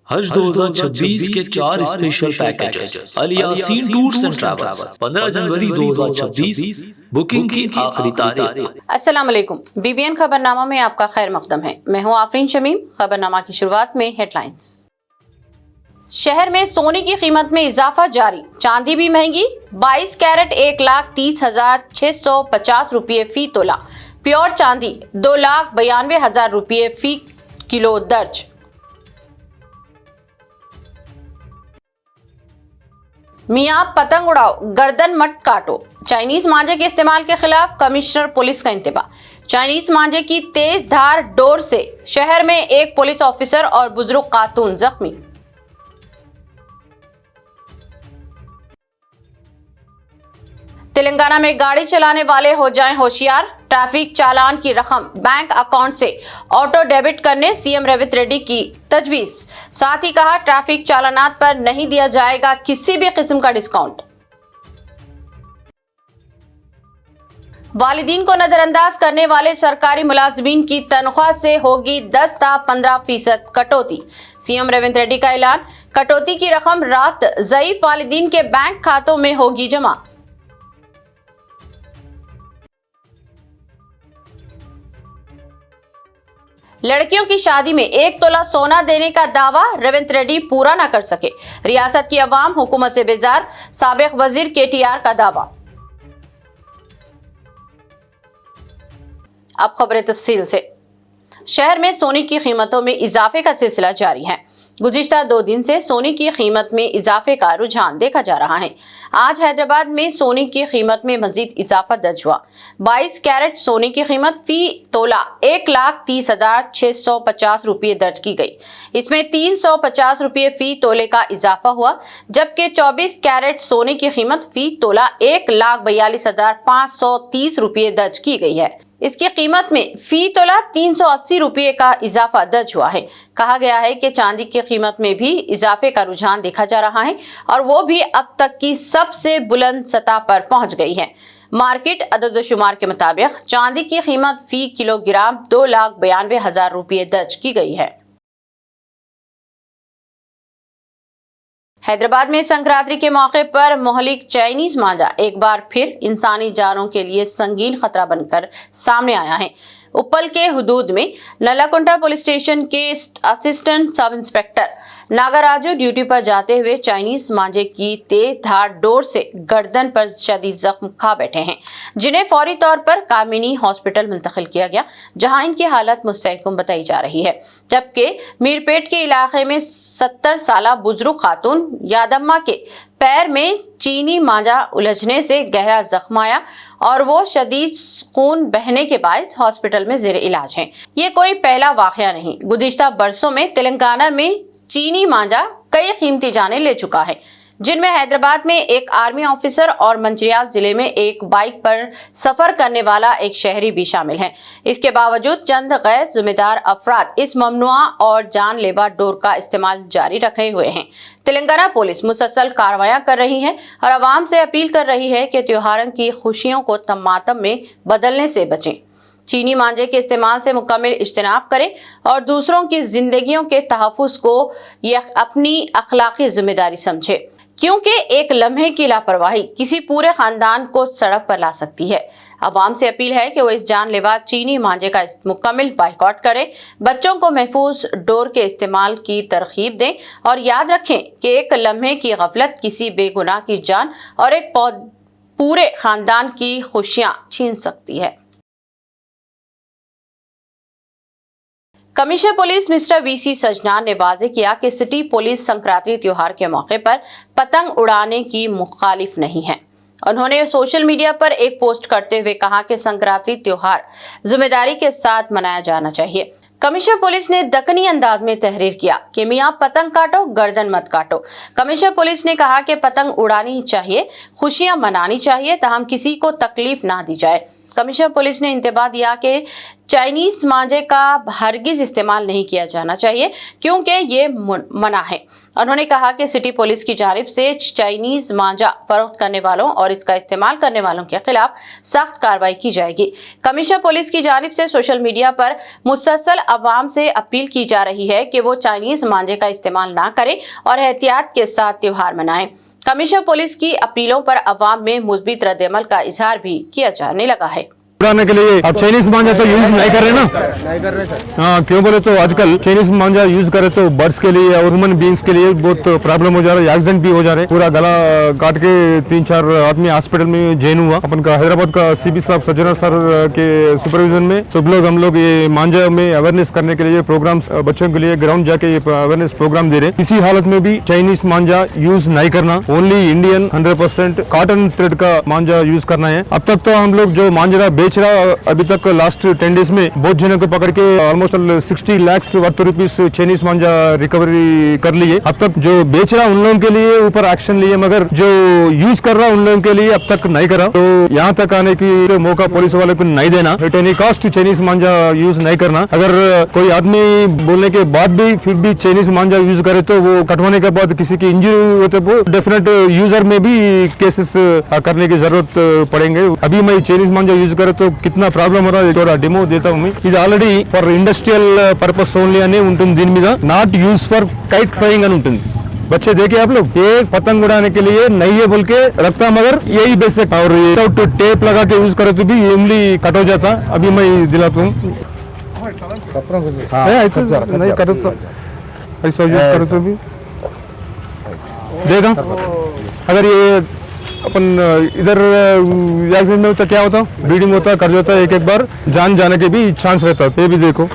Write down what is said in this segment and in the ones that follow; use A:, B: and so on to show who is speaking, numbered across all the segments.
A: हज 2026 के 4 special packages Al Yaseen tours and travels 15 जनवरी 2026 बुकिंग की आखिरी तारीख।
B: अस्सलाम वालेकुम, बीबीएन खबरनामा में आपका खैर मकदम है। मैं हूं आफरीन शमीम। खबरनामा की शुरुआत में हेडलाइंस। शहर में सोने की कीमत में इजाफा जारी, चांदी भी महंगी। 22 कैरेट 1,30,650 रुपये फी तोला, प्योर चांदी 2,92,000 रुपये फी किलो दर्ज। मियां पतंग उड़ाओ, गर्दन मत काटो। चाइनीज मांझे के इस्तेमाल के खिलाफ कमिश्नर पुलिस का इंतबाह। चाइनीज मांझे की तेज धार डोर से शहर में एक पुलिस ऑफिसर और बुजुर्ग खातून जख्मी। तेलंगाना में गाड़ी चलाने वाले हो जाएं होशियार, ट्रैफिक चालान की रकम बैंक अकाउंट से ऑटो डेबिट करने सीएम रेवंत रेड्डी की तजवीज। साथ ही कहा, ट्रैफिक चालानात पर नहीं दिया जाएगा किसी भी किस्म का डिस्काउंट। वालिदीन को नजरअंदाज करने वाले सरकारी मुलाजिमीन की तनख्वाह से होगी 10 ता 15% कटौती। सीएम रेवंत रेड्डी का ऐलान, कटौती की रकम रात ज़ईफ वालिदीन के बैंक खातों में होगी जमा। लड़कियों की शादी में 1 तोला सोना देने का दावा रेवंत रेड्डी पूरा न कर सके। रियासत की अवाम हुकूमत से बेजार, साबिक वजीर केटीआर का दावा। अब खबरें तफसील से। शहर में सोने की कीमतों में इजाफे का सिलसिला जारी है। गुज़िश्ता 2 दिन से सोने की कीमत में इजाफे का रुझान देखा जा रहा है। आज हैदराबाद में सोने की कीमत में मजीद इजाफा दर्ज हुआ। 22 कैरेट सोने की कीमत फी तोला 1,30,650 रुपये दर्ज की गई। इसमें 350 रुपये फी तोले का इजाफा हुआ, जबकि 24 कैरेट सोने की कीमत फी तोला 1,42,530 रुपये दर्ज की गई है। इसकी कीमत में फी तोला 380 रुपये का इजाफा दर्ज हुआ है। कहा गया है कि चांदी की कीमत में भी इजाफे का रुझान देखा जा रहा है और वो भी अब तक की सबसे बुलंद सतह पर पहुंच गई है। मार्केट अदद-ओ-शुमार के मुताबिक चांदी की कीमत फी किलोग्राम 2,92,000 रुपये दर्ज की गई है। हैदराबाद में संक्रांति के मौके पर मोहलिक चाइनीज मांझा एक बार फिर इंसानी जानों के लिए संगीन खतरा बनकर सामने आया है। उप्पल के हुदूद में नलाकुंटा पुलिस स्टेशन के assistant sub inspector Nagaraju duty पर जाते हुए चाइनीज मांझे की तेज धार डोर से गर्दन पर शदीद जख्म खा बैठे हैं, जिन्हें फौरी तौर पर कामिनी हॉस्पिटल मुंतकिल किया गया, जहां इनकी हालत मुस्तहकम बताई जा रही है। जबकि मीरपेट के इलाके में 70 साला बुजुर्ग खातून यादम्मा के पैर में चीनी मांझा उलझने से गहरा जख्म आया और वो शदीद खून बहने के बाद हॉस्पिटल में जेर इलाज हैं। ये कोई पहला वाकया नहीं। गुज़िश्ता बरसों में तेलंगाना में चीनी मांझा कई कीमती जानें ले चुका है, जिनमें हैदराबाद में एक आर्मी ऑफिसर और मंचिरियाल जिले में एक बाइक पर सफर करने वाला एक शहरी भी शामिल हैं। इसके बावजूद चंद गैर जिम्मेदार अफराद इस ममनुआ और जानलेवा डोर का इस्तेमाल जारी रखे हुए हैं। तेलंगाना पुलिस मुसलसल कार्रवाइयां कर रही है और आवाम से अपील कर रही है कि त्योहारों की खुशियों को तमातम में बदलने से बचें, चीनी मांझे के इस्तेमाल से मुकम्मल इज्तनाब करें और दूसरों की जिंदगियों के तहफ़्फ़ुज़ को यह अपनी अखलाकी जिम्मेदारी समझे, क्योंकि एक लम्हे की लापरवाही किसी पूरे खानदान को सड़क पर ला सकती है। अवाम से अपील है कि वो इस जानलेवा चीनी मांझे का मुकम्मल बाइकआउट करें, बच्चों को महफूज डोर के इस्तेमाल की तरगीब दें और याद रखें कि एक लम्हे की गफलत किसी बेगुनाह की जान और एक पूरे खानदान की खुशियां छीन सकती है। कमिश्नर पुलिस मिस्टर वीसी सजनान ने वाज़ेह किया कि सिटी पुलिस संक्रांति त्योहार के मौके पर पतंग उड़ाने की मुखालिफ नहीं है। उन्होंने सोशल मीडिया पर एक पोस्ट करते हुए कहा कि संक्रांति त्योहार जिम्मेदारी के साथ मनाया जाना चाहिए। कमिश्नर पुलिस ने दक्कनी अंदाज में तहरीर किया कि मियां पतंग काटो, गर्दन मत काटो। कमिश्नर पुलिस ने कहा कि पतंग उड़ानी चाहिए, खुशियां मनानी चाहिए, ताहम किसी को तकलीफ ना दी जाए। कमिश्नर पुलिस ने इंतबाह दिया कि चाइनीज मांझे का हरगिज इस्तेमाल नहीं किया जाना चाहिए क्योंकि ये मना है। उन्होंने कहा कि सिटी पुलिस की जानिब से चाइनीज मांझा फरोख्त करने वालों और इसका इस्तेमाल करने वालों के खिलाफ सख्त कार्रवाई की जाएगी। कमिश्नर पुलिस की जानिब से सोशल मीडिया पर मुसलसल अवाम से अपील की जा रही है कि वो चाइनीज मांझे का इस्तेमाल ना करें और एहतियात के साथ त्योहार मनाएं। कमिश्नर पुलिस की अपीलों पर अवाम में मुस्बित रद्द-ए-अमल का इजहार भी किया जाने लगा है।
C: बनाने के लिए अब चाइनीज मांझा तो यूज नहीं कर रहे ना, नहीं कर रहे सर। हाँ, क्यों बोले तो आजकल चाइनीज मांझा यूज करे तो बर्ड्स के लिए और ह्यूमन बींग्स के लिए बहुत प्रॉब्लम हो जा रहा है, एक्सीडेंट भी हो जा रहे हैं। पूरा गला काट के 3-4 आदमी हॉस्पिटल में जैन हुआ। अपन का हैदराबाद का सीबी साहब सज्जना सर के सुपरविजन में सब लोग हम लोग ये मांझा में अवेयरनेस करने के लिए प्रोग्राम बच्चों के लिए ग्राउंड जाके ये अवेयरनेस प्रोग्राम दे रहे। किसी हालत में भी चाइनीज मांझा यूज नहीं करना, ओनली इंडियन 100% कॉटन थ्रेड का मांझा यूज करना है। अब तक तो हम लोग जो मांझा बेच रहा अभी तक लास्ट 10 डेज में बहुत जनों को पकड़ के almost 60 lakh worth rupees Chinese manjha recovery कर लिए। अब तक जो बेच रहा उन लोगों के लिए ऊपर एक्शन लिए, मगर जो यूज कर रहा उन लोगों के लिए अब तक नहीं करा। तो यहाँ तक आने की मौका पुलिस वाले को नहीं देना, at any cost Chinese Manjha use नहीं करना। अगर कोई आदमी बोलने के बाद भी फिर भी चाइनीज मांझा यूज करे तो वो कटवाने के बाद किसी की इंजरी होते वो डेफिनेट यूजर में भी केसेस करने की जरूरत पड़ेंगे। अभी मैं चाइनीज मांझा यूज करे तो कितना ప్రాబ్లం हो रहा है थोड़ा डेमो देता हूँ। ఇది already for industrial purpose only అని ఉంటుంది, దీని మీద not use for kite flying అని ఉంటుంది। बच्चे देखे आप लोग, एक पतंग उड़ाने के लिए नहीं है बोल के रखता, मगर यही बेसिक और विदाउट टेप लगा के यूज करे तो भी उंगली कट हो जाता। अभी मैं दिलाता हूँ, नहीं करो तो ऐसा यूज करो तो भी देगा। अगर ये अपन इधर एक्सीडेंट में होता क्या होता, ब्लीडिंग होता, कर जाता, एक बार जान जाने के भी चांस रहता। ये भी देखो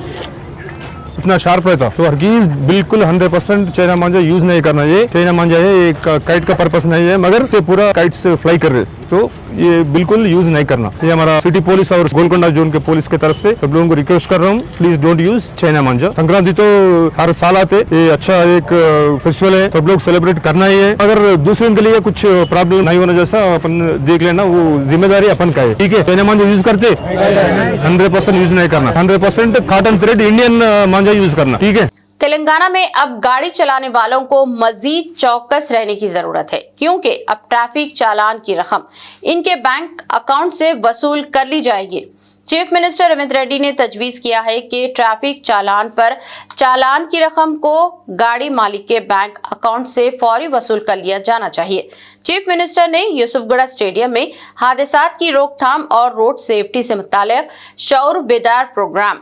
C: इतना शार्प रहता। तो हरगिज बिल्कुल 100% चाइना मांझा यूज नहीं करना। ये चाइना मांझा है, ये काइट का पर्पस नहीं है, मगर ये पूरा काइट से फ्लाई कर रहे, तो ये बिल्कुल यूज नहीं करना। ये हमारा सिटी पुलिस और गोलकोंडा जोन के पुलिस की तरफ से सब लोगों को रिक्वेस्ट कर रहा हूँ, प्लीज डोंट यूज चाइना मांझा। संक्रांति तो हर साल आते, ये अच्छा एक फेस्टिवल है, सब लोग सेलिब्रेट करना ही है। अगर दूसरों के लिए कुछ प्रॉब्लम नहीं होना जैसा अपन देख लेना, वो जिम्मेदारी अपन का है, ठीक है। चाइना मांझा यूज करते 100% यूज नहीं करना, 100% कॉटन थ्रेड इंडियन मांझा यूज करना, ठीक है।
B: तेलंगाना में अब गाड़ी चलाने वालों को मजीद चौकस रहने की जरूरत है क्योंकि अब ट्रैफिक चालान की रकम इनके बैंक अकाउंट से वसूल कर ली जाएगी। चीफ मिनिस्टर रेवंत रेड्डी ने तजवीज किया है कि ट्रैफिक चालान पर चालान की रकम को गाड़ी मालिक के बैंक अकाउंट से फौरी वसूल कर लिया जाना चाहिए। चीफ मिनिस्टर ने यूसुफगढ़ स्टेडियम में हादसात की रोकथाम और रोड सेफ्टी से मुताल्लिक शऊर बेदार प्रोग्राम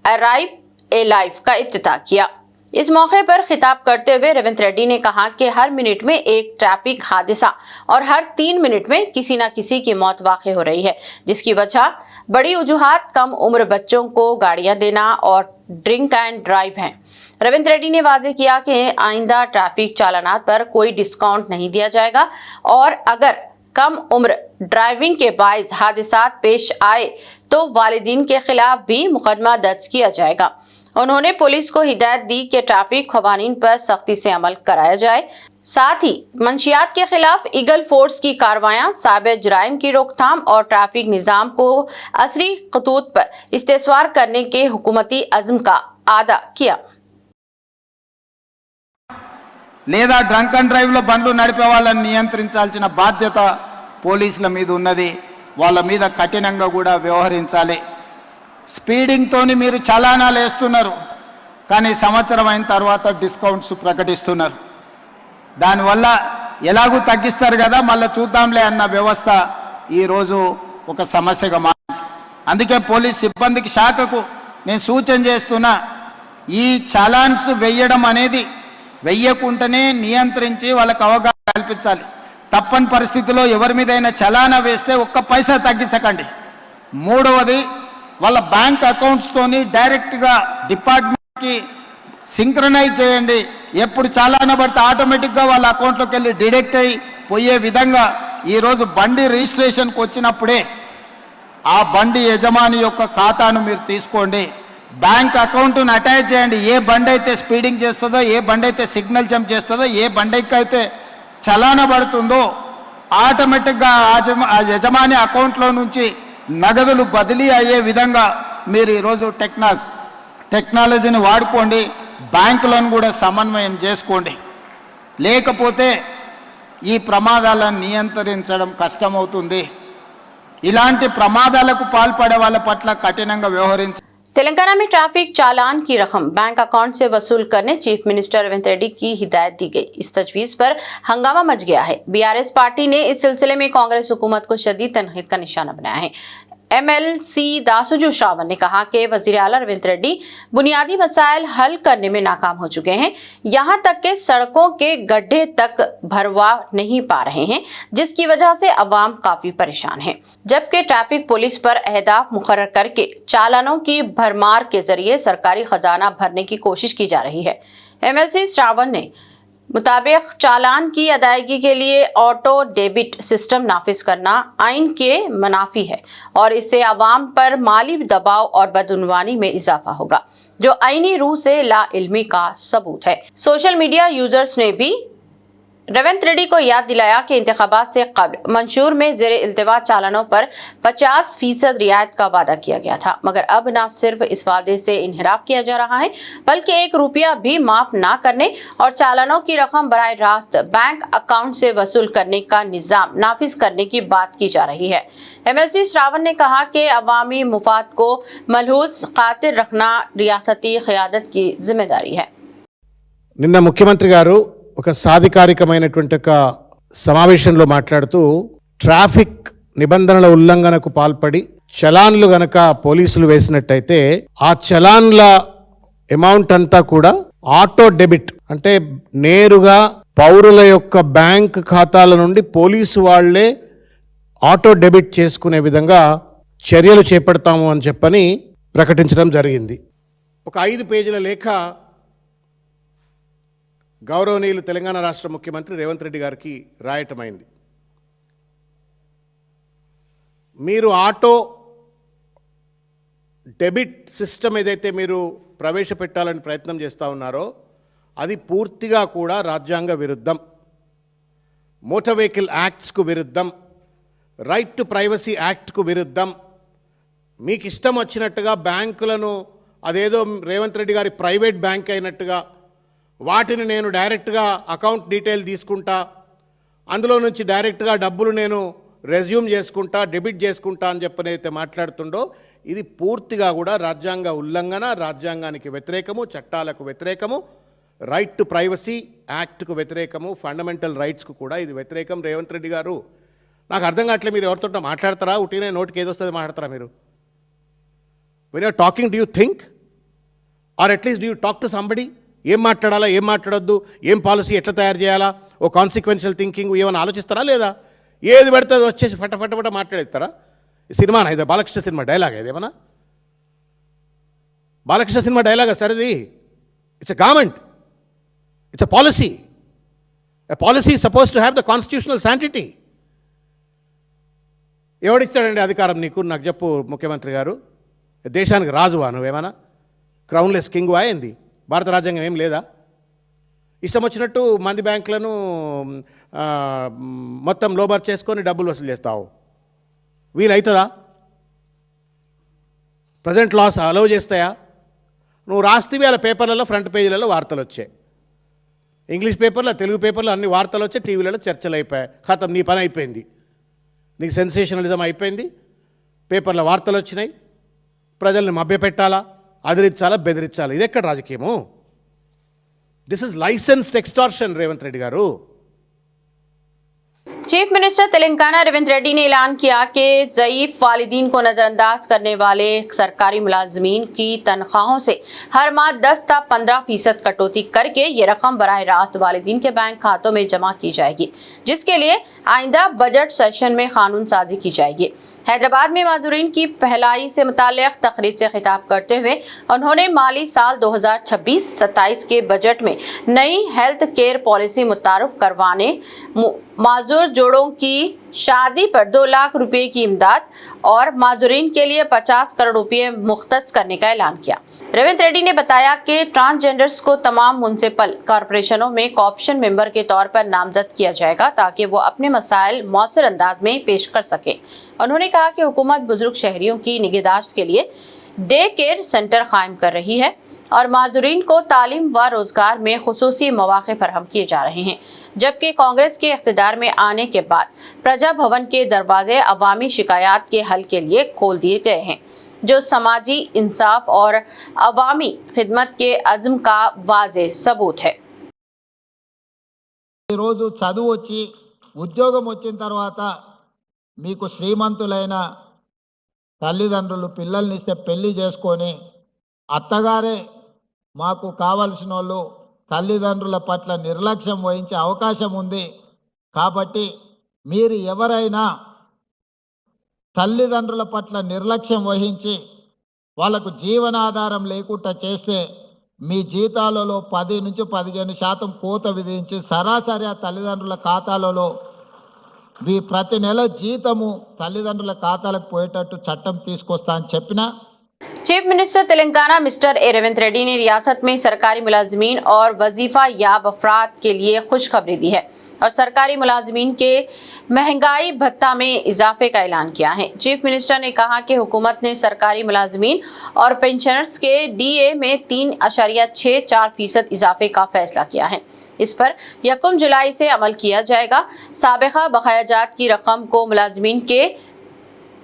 B: अराइव ए लाइफ का इफ्तिताह किया। इस मौके पर खिताब करते हुए रेवंत रेड्डी ने कहा कि हर मिनट में एक ट्रैफिक हादसा और हर 3 मिनट में किसी न किसी की मौत वाक़ई हो रही है, जिसकी वजह बड़ी वजूहात कम उम्र बच्चों को गाड़ियां देना और ड्रिंक एंड ड्राइव हैं। रेवंत रेड्डी ने वादे किया कि आइंदा ट्रैफिक चालानात पर कोई डिस्काउंट नहीं दिया जाएगा और अगर कम उम्र ड्राइविंग के बायस हादसात पेश आए तो वालिदीन के खिलाफ भी मुकदमा दर्ज किया जाएगा। उन्होंने पुलिस को हिदायत दी कि ट्रैफिक कवानीन पर सख्ती से अमल कराया जाए, साथ ही मंशियात के खिलाफ ईगल फोर्स की कार्रवाइयां साबित जराइम की रोकथाम और ट्रैफिक निज़ाम को असरी खतूत पर इस्तेसवार करने के हुकूमती अज़्म का आदा किया।
D: లేదా డ్రంక్ అండ్ డ్రైవ్ లో బండ్లు నడిపే వాళ్ళని నియంత్రించాల్సిన బాధ్యత పోలీసుల మీద ఉన్నది, వాళ్ళ మీద కఠినంగా కూడా వ్యవహరించాలి। స్పీడింగ్ తోని మీరు చలానాలు వేస్తున్నారు, కానీ సంవత్సరం అయిన తర్వాత డిస్కౌంట్స్ ప్రకటిస్తున్నారు। దానివల్ల ఎలాగూ తగ్గిస్తారు కదా, మళ్ళీ చూద్దాంలే అన్న వ్యవస్థ ఈరోజు ఒక సమస్యగా మారింది। అందుకే పోలీస్ సిబ్బందికి శాఖకు నేను సూచన చేస్తున్నా, ఈ చలాన్స్ వేయడం అనేది వెయ్యకుంటనే నియంత్రించి వాళ్ళకి అవగాహన కల్పించాలి। తప్పని పరిస్థితిలో ఎవరి మీదైనా చలానా వేస్తే ఒక్క పైసా తగ్గించకండి। మూడవది, వాళ్ళ బ్యాంక్ అకౌంట్స్ తోని డైరెక్ట్ గా డిపార్ట్మెంట్ కి సింక్రనైజ్ చేయండి। ఎప్పుడు చలానా పడితే ఆటోమేటిక్ గా వాళ్ళ అకౌంట్ లోకి వెళ్ళి డిడక్ట్ అయ్యి పోయే విధంగా ఈ రోజు బండి రిజిస్ట్రేషన్ కు వచ్చినప్పుడే ఆ బండి యజమాని యొక్క ఖాతాను మీరు తీసుకోండి, బ్యాంక్ అకౌంట్ను అటాచ్ చేయండి। ఏ బండి అయితే స్పీడింగ్ చేస్తుందో, ఏ బండి అయితే సిగ్నల్ జంప్ చేస్తుందో, ఏ బండికి అయితే చలానా పడుతుందో ఆటోమేటిక్ గా ఆ యజమాని అకౌంట్ లో నుంచి నగదులు బదిలీ అయ్యే విధంగా మీరు ఈరోజు టెక్నాలజీని వాడుకోండి, బ్యాంకులను కూడా సమన్వయం చేసుకోండి. లేకపోతే ఈ ప్రమాదాలను నియంత్రించడం కష్టమవుతుంది. ఇలాంటి ప్రమాదాలకు పాల్పడే వాళ్ళ పట్ల కఠినంగా వ్యవహరించాలి.
B: तेलंगाना में ट्रैफिक चालान की रकम बैंक अकाउंट से वसूल करने चीफ मिनिस्टर रेवंत रेड्डी की हिदायत दी गई। इस तजवीज पर हंगामा मच गया है। बीआरएस पार्टी ने इस सिलसिले में कांग्रेस हुकूमत को शदीद तनकीद का निशाना बनाया है। MLC दासुजू श्रावण ने कहा कि वजीर आला रेवंत रेड्डी बुनियादी मसाइल हल करने में नाकाम हो चुके हैं, यहाँ तक कि सड़कों के गड्ढे तक भरवा नहीं पा रहे हैं, जिसकी वजह से अवाम काफी परेशान है। जबकि ट्रैफिक पुलिस पर अहदाफ मुकर्रर करके चालानों की भरमार के जरिए सरकारी खजाना भरने की कोशिश की जा रही है। MLC श्रावण ने मुताबिक चालान की अदायगी के लिए ऑटो डेबिट सिस्टम नाफिज करना आइन के मुनाफी है और इससे अवाम पर माली दबाव और बदउनवानी में इजाफा होगा, जो आईनी रूह से लाइल्मी का सबूत है। सोशल मीडिया यूजर्स ने भी रेवंत रेड्डी को याद दिलाया कि इंतखाबात से कबल मंशूर में ज़ेर इल्तिवा चालानों पर 50% रियायत का वादा किया गया था, मगर अब न सिर्फ इस वादे से इनहराफ किया जा रहा है बल्कि 1 रुपया भी माफ ना करने और चालानों की रकम बराह रास्त बैंक अकाउंट से वसूल करने का निज़ाम नाफिज करने की बात की जा रही है। MLC श्रावण ने कहा कि अवामी मुफाद को मलहूज खातिर रखना रियासती क़यादत की जिम्मेदारी है।
E: నిన్న ముఖ్యమంత్రి గారు ఒక సాధికారికమైనటువంటి ఒక సమావేశంలో మాట్లాడుతూ ట్రాఫిక్ నిబంధనల ఉల్లంఘనకు పాల్పడి చలాన్లు గనక పోలీసులు వేసినట్టయితే ఆ చలాన్ల అమౌంట్ అంతా కూడా ఆటో డెబిట్ అంటే నేరుగా పౌరుల యొక్క బ్యాంక్ ఖాతాల నుండి పోలీసు వాళ్లే ఆటో డెబిట్ చేసుకునే విధంగా చర్యలు చేపడతాము అని చెప్పని ప్రకటించడం జరిగింది. ఒక 5 పేజీల లేఖ గౌరవనీయులు తెలంగాణ రాష్ట్ర ముఖ్యమంత్రి రేవంత్ రెడ్డి గారికి రాయటమైంది. మీరు ఆటో డెబిట్ సిస్టమ్ ఏదైతే మీరు ప్రవేశపెట్టాలని ప్రయత్నం చేస్తూ ఉన్నారో అది పూర్తిగా కూడా రాజ్యాంగ విరుద్ధం, మోటార్ వెహికల్ యాక్ట్స్కు విరుద్ధం, రైట్ టు ప్రైవసీ యాక్ట్కు విరుద్ధం. మీకు ఇష్టం వచ్చినట్టుగా బ్యాంకులను అదేదో రేవంత్ రెడ్డి గారి ప్రైవేట్ బ్యాంక్ అయినట్టుగా వాటిని నేను డైరెక్ట్గా అకౌంట్ డీటెయిల్ తీసుకుంటా, అందులో నుంచి డైరెక్ట్గా డబ్బులు నేను రెజ్యూమ్ చేసుకుంటా, డెబిట్ చేసుకుంటా అని చెప్పనైతే మాట్లాడుతుండో ఇది పూర్తిగా కూడా రాజ్యాంగ ఉల్లంఘన, రాజ్యాంగానికి వ్యతిరేకము, చట్టాలకు వ్యతిరేకము, రైట్ టు ప్రైవసీ యాక్ట్కు వ్యతిరేకము, ఫండమెంటల్ రైట్స్కు కూడా ఇది వ్యతిరేకం. రేవంత్ రెడ్డి గారు నాకు అర్థం కావట్లేదు, మీరు ఎవరితో మాట్లాడతారా? ఉట్టినే నోటికి ఏదొస్తుంది మాట్లాడతారా మీరు? When you're talking do you think or at least do you talk to somebody? ఏం మాట్లాడాలా, ఏం మాట్లాడొద్దు, ఏం పాలసీ ఎట్లా తయారు చేయాలా, ఓ కాన్సిక్వెన్షియల్ థింకింగ్ ఏమైనా ఆలోచిస్తారా లేదా? ఏది పెడితే అది వచ్చేసి ఫటఫట మాట్లాడేస్తారా? ఈ సినిమా ఇదే బాలకృష్ణ సినిమా డైలాగ్ ఏదేమన్నా? బాలకృష్ణ సినిమా డైలాగ్ సరిది? It's a government, it's a policy. A policy is suppose to have the constitutional sanctity. ఎవడిచ్చాడండి అధికారం నీకు? నాకు చెప్పు ముఖ్యమంత్రి గారు. దేశానికి రాజువా నువ్వేమన్నా? క్రౌన్లెస్ కింగ్ అయింది? భారత రాజ్యాంగం ఏం లేదా? ఇష్టం వచ్చినట్టు మంది బ్యాంకులను మొత్తం లోబర్ చేసుకొని డబ్బులు వసూలు చేస్తావు. వీలవుతుందా? ప్రజెంట్ లాస్ అలౌ చేస్తాయా? నువ్వు రాస్తే అలా పేపర్లలో ఫ్రంట్ పేజీలలో వార్తలు వచ్చాయి, ఇంగ్లీష్ పేపర్లో, తెలుగు పేపర్లో అన్ని వార్తలు వచ్చాయి, టీవీలలో చర్చలు అయిపోయాయి. ఖతం, నీ పని అయిపోయింది. నీకు సెన్సేషనలిజం అయిపోయింది. పేపర్లో వార్తలు వచ్చినాయి, ప్రజల్ని మభ్యపెట్టాలా, అదిరించాలా, బెదిరించాలా? ఇది ఎక్కడ రాజకీయము? This is licensed extortion Revanth Reddy garu.
B: Chief minister Telangana Revanth Reddy ने ऐलान किया कि ज़ईफ वालिदीन को नज़रअंदाज करने वाले सरकारी मुलाजमीन की तनख्वाहों से हर माह 10 से 15% कटौती करके ये रकम बराह रास्त वालिदीन के बैंक खातों में जमा की जाएगी, जिसके लिए आइंदा बजट सेशन में कानून साजी की जाएगी। हैदराबाद में माजूरीन की पहलाई से मुताल्लिक़ तकरीब से खिताब करते हुए उन्होंने माली साल 2026-27 के बजट में नई हेल्थ केयर पॉलिसी मुतारुफ करवाने, माजूर जोड़ों की शादी पर 2 लाख रुपए की इमदाद और माजूरीन के लिए 50 करोड़ रुपए मुख्तस करने का ऐलान किया। रेवंत रेड्डी ने बताया कि ट्रांसजेंडर्स को तमाम म्युनिसिपल कॉरपोरेशनों में कॉर्पोरेशन मेंबर के तौर पर नामजद किया जाएगा ताकि वो अपने मसाइल मौसर अंदाज में पेश कर सके। उन्होंने कहा कि हुकूमत बुजुर्ग शहरियों की निगहदाश्त के लिए डे केयर सेंटर कायम कर रही है और माजूरीन को तालीम व रोजगार में खुसूसी मौके फराहम किए जा रहे हैं। जबकि कांग्रेस के इख्तिदार में आने के बाद प्रजा भवन के दरवाजे अवामी शिकायत के हल के लिए खोल दिए गए हैं, जो समाजी इंसाफ और अवामी खिदमत के अज़्म का वाज़ेह सबूत है।
D: రోజు చదువు వచ్చి ఉద్యోగం వచ్చిన తర్వాత మీకు శ్రీమంతులైన తల్లిదండ్రులు పిల్లల్ని ఇస్తే పెళ్లి చేసుకొని అత్తగారే మాకు కావాల్సిన వాళ్ళు తల్లిదండ్రుల పట్ల నిర్లక్ష్యం వహించే అవకాశం ఉంది। కాబట్టి మీరు ఎవరైనా తల్లిదండ్రుల పట్ల నిర్లక్ష్యం వహించి వాళ్ళకు జీవనాధారం లేకుండా చేస్తే మీ జీతాలలో 10 నుంచి 15% కోత విధించి సరాసరి ఆ తల్లిదండ్రుల ఖాతాలలో మీ ప్రతి నెల జీతము తల్లిదండ్రుల ఖాతాలకు పోయేటట్టు చట్టం తీసుకొస్తా అని చెప్పినా।
B: Chief minister Telangana mister A Revanth Reddy ने रियासत में सरकारी मुलाजमीन और वजीफा याब अफराद के लिए खुशखबरी दी है और सरकारी मुलाजमीन के महंगाई भत्ता में इजाफे का ऐलान किया है। चीफ मिनिस्टर ने कहा कि हुकूमत ने सरकारी मुलाजमीन और पेंशनर्स के DA में 3.64% इजाफे का फैसला किया है। इस पर 1 जुलाई से अमल किया जाएगा। साबिका बकायाजात की रकम को मुलाजमीन के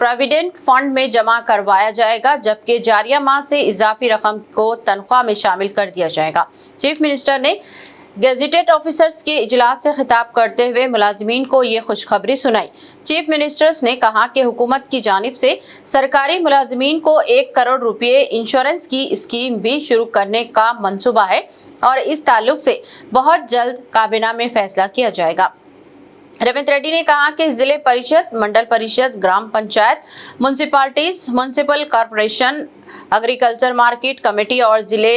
B: प्रोविडेंट फंड में जमा करवाया जाएगा, जबकि जारिया माह से इजाफी रकम को तनख्वाह में शामिल कर दिया जाएगा। चीफ मिनिस्टर ने गेजेटेड ऑफिसर्स के इजलास से खिताब करते हुए मुलाजमीन को ये खुशखबरी सुनाई। चीफ मिनिस्टर्स ने कहा कि हुकूमत की जानिब से सरकारी मुलाजमीन को 1 करोड़ रुपये इंश्योरेंस की स्कीम भी शुरू करने का मंसूबा है और इस ताल्लुक से बहुत जल्द काबीना में फैसला किया जाएगा। रेवंत रेड्डी ने कहा कि जिले परिषद, Mandal Parishad, Gram Panchayat, municipalities, municipal corporation, agriculture market committee और जिले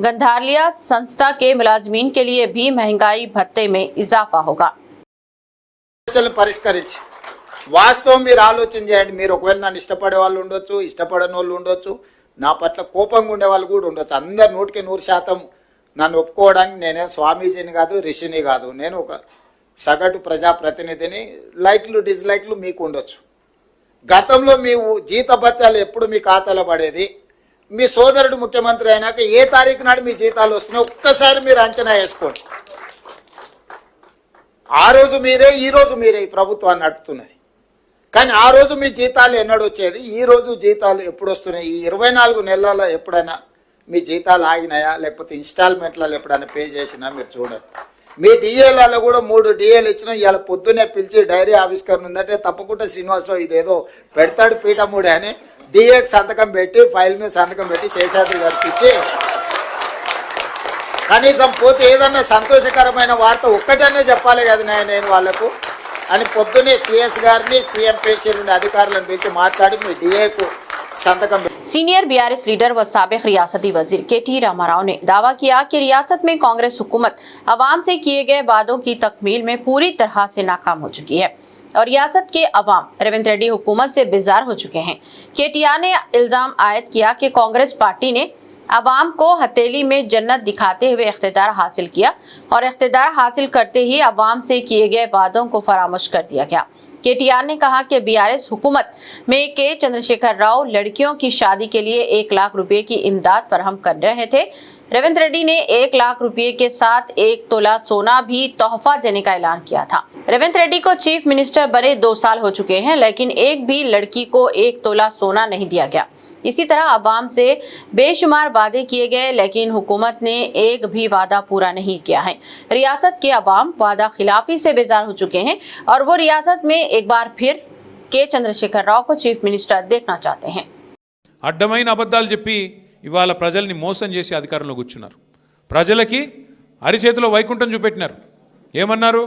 B: गंधारिया संस्था के मुलाजमीन के लिए भी महंगाई भत्ते में इजाफा होगा।
D: పరిష్కరించి వాస్తవం మీరు ఆలోచన చేయండి। మీరు ఒకవేళ నన్ను ఇష్టపడే వాళ్ళు ఉండొచ్చు, ఇష్టపడని వాళ్ళు ఉండొచ్చు, నా పట్ల కోపంగా ఉండే వాళ్ళు కూడా ఉండొచ్చు। అందరు 100% నన్ను ఒప్పుకోవడానికి నేనే స్వామీజీని కాదు, రిషిని కాదు, నేను ఒక సగటు ప్రజాప్రతినిధిని। లైక్లు డిస్లైక్లు మీకు ఉండొచ్చు। గతంలో మీ జీతభత్యాలు ఎప్పుడు మీ ఖాతాలో పడేది, మీ సోదరుడు ముఖ్యమంత్రి అయినాక ఏ తారీఖు నాడు మీ జీతాలు వస్తున్నాయి ఒక్కసారి మీరు అంచనా వేసుకోండి। ఆ రోజు మీరే, ఈ రోజు మీరే ఈ ప్రభుత్వాన్ని నడుపుతున్నది, కానీ ఆ రోజు మీ జీతాలు ఎన్నడు వచ్చేది, ఈ రోజు జీతాలు ఎప్పుడు వస్తున్నాయి, ఈ 24 నెలల్లో ఎప్పుడైనా మీ జీతాలు ఆగినాయా, లేకపోతే ఇన్స్టాల్మెంట్లలో ఎప్పుడైనా పే చేసినా మీరు చూడండి। మీ డిఏలలో కూడా 3 డిఏలు ఇచ్చినా ఇవాళ పొద్దున్నే పిలిచి డైరీ ఆవిష్కరణ ఉందంటే తప్పకుండా శ్రీనివాసరావు ఇదేదో పెడతాడు పీఠముడే అని డిఏకి సంతకం పెట్టి ఫైల్ మీద సంతకం పెట్టి శేషాద్రి గారికి ఇచ్చి కనీసం పోతే ఏదన్నా సంతోషకరమైన వార్త ఒక్కటనే చెప్పాలి కదా నేను వాళ్ళకు అని పొద్దున్నే సిఎస్ గారిని, సీఎం పేషీ నుండి అధికారులను పిలిచి మాట్లాడి మీ డిఏకు संतकम।
B: सीनियर BRS लीडर व साबिक रियासती वजीर KT रामाराव ने दावा किया कि रियासत में कांग्रेस हुकूमत अवाम से किए गए वादों की तकमील में पूरी तरह से नाकाम हो चुकी है और रियासत के अवाम रेवंत रेड्डी हुकूमत से बेजार हो चुके हैं। KTR ने इल्जाम आयद किया कि कांग्रेस पार्टी ने अवाम को हथेली में जन्नत दिखाते हुए इख्तिदार हासिल किया और इख्तिदार हासिल करते ही अवाम से किए गए वादों को फरामोश कर दिया गया। KTR ने कहा कि BRS हुकूमत में के चंद्रशेखर राव लड़कियों की शादी के लिए 1 लाख रुपए की इमदाद फराहम कर रहे थे। रेवंत रेड्डी ने 1 लाख रुपए के साथ 1 तोला सोना भी तोहफा देने का ऐलान किया था। रेवंत रेड्डी को चीफ मिनिस्टर बने 2 साल हो चुके हैं, लेकिन एक भी लड़की को 1 तोला सोना नहीं दिया गया। इसी तरह अवाम से बेशुमार वादे किए गए, लेकिन हुकूमत ने एक भी वादा पूरा नहीं किया है। रियासत के अवाम वादा खिलाफी से बेजार हो चुके हैं और वो रियासत में एक बार फिर के चंद्रशेखर राव को चीफ मिनिस्टर देखना चाहते हैं।
F: అడ్డమైన అబద్ధాలు చెప్పి ఇవాళ ప్రజల్ని మోసం చేసి అధికారంలో కూర్చున్నారు। ప్రజలకి అరిచేతిలో వైకుంఠం చూపెట్టినారు। ఏమన్నారు,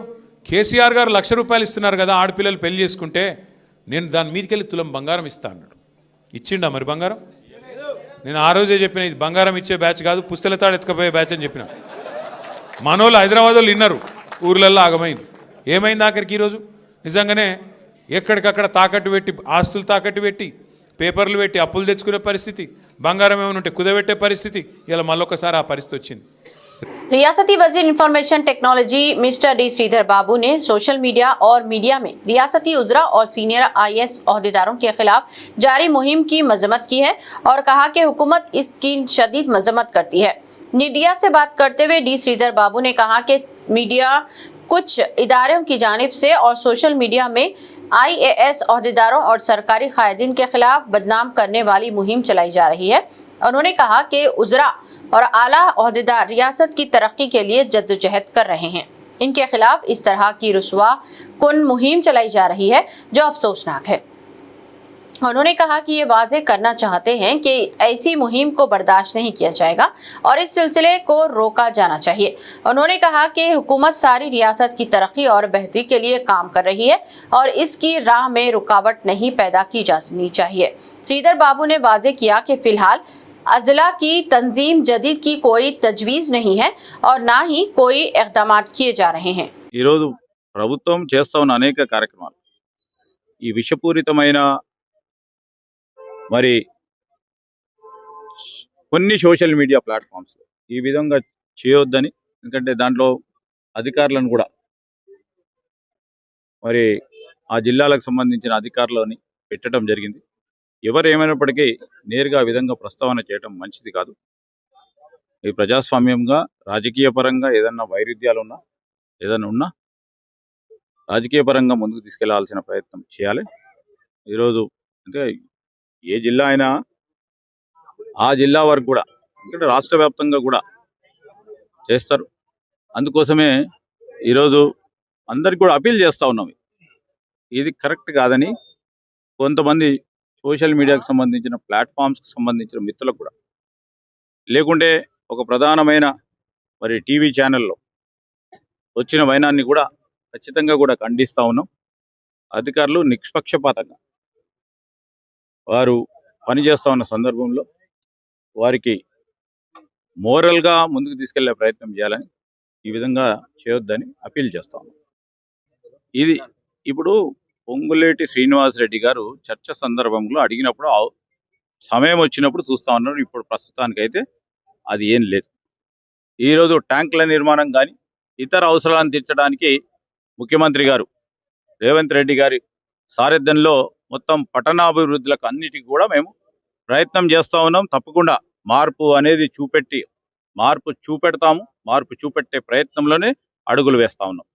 F: కేసీఆర్ గారు 1 లక్ష రూపాయలు ఇస్తున్నారు కదా ఆడపిల్లలు పెళ్లి చేసుకుంటే నేను దాని మీదకెళ్ళి తులం బంగారం ఇస్తా అన్నాడు। ఇచ్చిండా మరి బంగారం? నేను ఆ రోజే చెప్పిన ఇది బంగారం ఇచ్చే బ్యాచ్ కాదు, పుస్తలతాడు ఎత్తుకపోయే బ్యాచ్ అని చెప్పిన। మనోళ్ళు హైదరాబాద్ వాళ్ళు విన్నారు, ఊర్లలో ఆగమైంది। ఏమైంది ఆఖరికి ఈరోజు నిజంగానే ఎక్కడికక్కడ తాకట్టు పెట్టి, ఆస్తులు తాకట్టు పెట్టి, పేపర్లు పెట్టి అప్పులు తెచ్చుకునే పరిస్థితి, బంగారం ఏమైనా ఉంటే కుదబెట్టే పరిస్థితి, ఇలా మళ్ళొకసారి ఆ పరిస్థితి వచ్చింది।
B: रियासती वजीर information technology mister D Sridhar Babu ने सोशल मीडिया और मीडिया में रियासती उजरा और सीनियर IAS ओहदेदारों के खिलाफ जारी मुहिम की मजम्मत की है और कहा कि हुकूमत इसकी शदीद मजम्मत करती है। मीडिया से बात करते हुए डी श्रीधर बाबू ने कहा कि मीडिया कुछ इदारों की जानिब से और सोशल मीडिया में IAS ओहदेदारों और सरकारी कायदीन के खिलाफ बदनाम करने वाली मुहिम चलाई जा रही है। उन्होंने कहा कि उजरा और आला ओहदेदार रियासत की तरक्की के लिए जद्दोजहद कर रहे हैं। इनके खिलाफ इस तरह की रुस्वा कुन मुहिम चलाई जा रही है जो अफसोसनाक है। उन्होंने कहा कि ये वाज़ेह करना चाहते हैं कि ऐसी मुहिम को बर्दाश्त नहीं किया जाएगा और इस सिलसिले को रोका जाना चाहिए। उन्होंने कहा कि हुकूमत सारी रियासत की तरक्की और बेहतरी के लिए काम कर रही है और इसकी राह में रुकावट नहीं पैदा की जानी चाहिए। श्रीधर बाबू ने वाज़ेह किया कि फिलहाल अजला की तंजीम जदीद की कोई तजवीज़ नहीं है और ना ही कोई इक़दामात किए जा रहे हैं।
G: ఈరోజు ప్రభుత్వం చేస్తా ఉన్న అనేక కార్యక్రమాలు ఈ విషపూరితమైన మరి కొన్ని సోషల్ మీడియా ప్లాట్ఫామ్స్ ఈ విధంగా చేయొద్దని, ఎందుకంటే దాంట్లో అధికారులను కూడా మరి ఆ జిల్లాలకు సంబంధించిన అధికారులని పెట్టడం జరిగింది. ఎవరు ఏమైనప్పటికీ నేరుగా ఆ విధంగా ప్రస్తావన చేయడం మంచిది కాదు. ఈ ప్రజాస్వామ్యంగా రాజకీయ పరంగా ఏదన్నా వైరుధ్యాలు ఉన్నా ఏదైనా ఉన్నా రాజకీయ పరంగా ముందుకు తీసుకెళ్లాల్సిన ప్రయత్నం చేయాలి. ఈరోజు అంటే ఏ జిల్లా అయినా ఆ జిల్లా వరకు కూడా, ఎందుకంటే రాష్ట్ర వ్యాప్తంగా కూడా చేస్తారు. అందుకోసమే ఈరోజు అందరికి కూడా అపీల్ చేస్తూ ఉన్నాం, ఇది కరెక్ట్ కాదని. కొంతమంది సోషల్ మీడియాకు సంబంధించిన ప్లాట్ఫామ్స్కి సంబంధించిన మిత్రులకు కూడా, లేకుంటే ఒక ప్రధానమైన మరి టీవీ ఛానల్లో వచ్చిన వైనాన్ని కూడా ఖచ్చితంగా కూడా ఖండిస్తూ ఉన్నాం. అధికారులు నిష్పక్షపాతంగా వారు పనిచేస్తూ ఉన్న సందర్భంలో వారికి మోరల్గా ముందుకు తీసుకెళ్లే ప్రయత్నం చేయాలని, ఈ విధంగా చేయొద్దని అపీల్ చేస్తా ఉన్నాం. ఇది ఇప్పుడు పొంగులేటి శ్రీనివాసరెడ్డి గారు చర్చ సందర్భంలో అడిగినప్పుడు సమయం వచ్చినప్పుడు చూస్తా ఉన్నారు. ఇప్పుడు ప్రస్తుతానికైతే అది ఏం లేదు. ఈరోజు ట్యాంకుల నిర్మాణం కానీ ఇతర అవసరాలను తీర్చడానికి ముఖ్యమంత్రి గారు రేవంత్ రెడ్డి గారి సారథ్యంలో మొత్తం పట్టణాభివృద్ధులకు అన్నిటికీ కూడా మేము ప్రయత్నం చేస్తూ ఉన్నాం. తప్పకుండా మార్పు అనేది మార్పు చూపెట్టే ప్రయత్నంలోనే అడుగులు వేస్తా ఉన్నాం.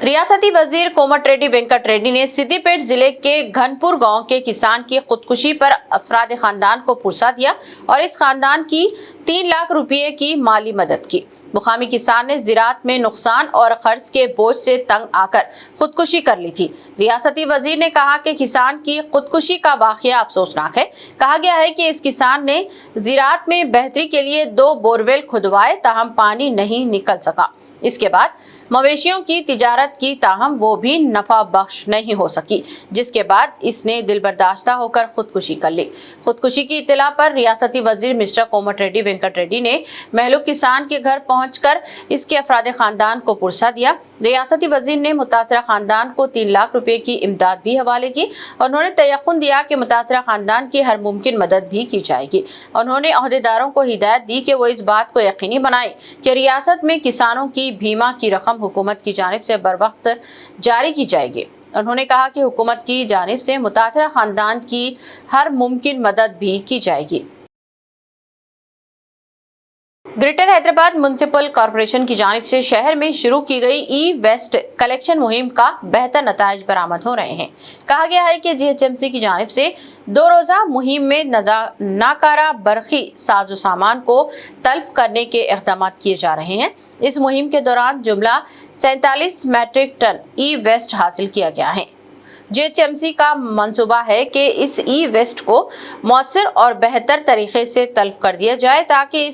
B: रियासती वजीर कोमटिरेड्डी वेंकट रेड्डी ने सिद्दीपेट जिले के घनपुर गांव के किसान की खुदकुशी पर अफराद खानदान को पुरसा दिया और इस खानदान की 3 लाख रुपए की माली मदद की। मुकामी किसान ने ज़राअत में नुकसान और खर्च के बोझ से तंग आकर खुदकुशी कर ली थी। रियासती वजीर ने कहा कि किसान की खुदकुशी का वाक़या अफसोसनाक है। कहा गया है कि इस किसान ने ज़राअत में बेहतरी के लिए 2 बोरवेल खुदवाए, ताहम पानी नहीं निकल सका। इसके बाद मवेशियों की तिजारत की, ताहम वो भी नफा बख्श नहीं हो सकी, जिसके बाद इसने दिलबर्दाश्ता होकर खुदकुशी कर ली। खुदकुशी की इत्तला पर रियासती वजीर मिस्टर कोमटिरेड्डी वेंकट रेड्डी ने महलूक किसान के घर पहुंचकर इसके अफराद खानदान को पुरसा दिया। रियासती वजीर ने मुतासरा खानदान को 3 लाख रुपए की इमदाद भी हवाले की। उन्होंने तयक़ुन दिया कि मुतासरा खानदान की हर मुमकिन मदद भी की जाएगी। उन्होंने अहदेदारों को हिदायत दी कि वो इस बात को यकीनी बनाएं कि रियासत में किसानों की बीमा की रकम हुकूमत की जानिब से बर वक्त जारी की जाएगी। उन्होंने कहा कि हुकूमत की जानिब से मुतासरा खानदान की हर मुमकिन मदद भी की जाएगी। ग्रेटर हैदराबाद म्युनिसिपल कॉरपोरेशन की जानिब से शहर में शुरू की गई ई-वेस्ट कलेक्शन मुहिम का बेहतर नताइज बरामद हो रहे हैं। कहा गया है कि GHMC की जानिब से 2 रोज़ा मुहिम में नाकारा बरखी साजो सामान को तल्फ करने के इक़दाम किए जा रहे हैं। इस मुहिम के दौरान जुमला 47 मैट्रिक टन ई-वेस्ट हासिल किया गया है। GHMC का मंसूबा है कि इस ई-वेस्ट को मौसर और बेहतर तरीके से तल्फ कर दिया जाए ताकि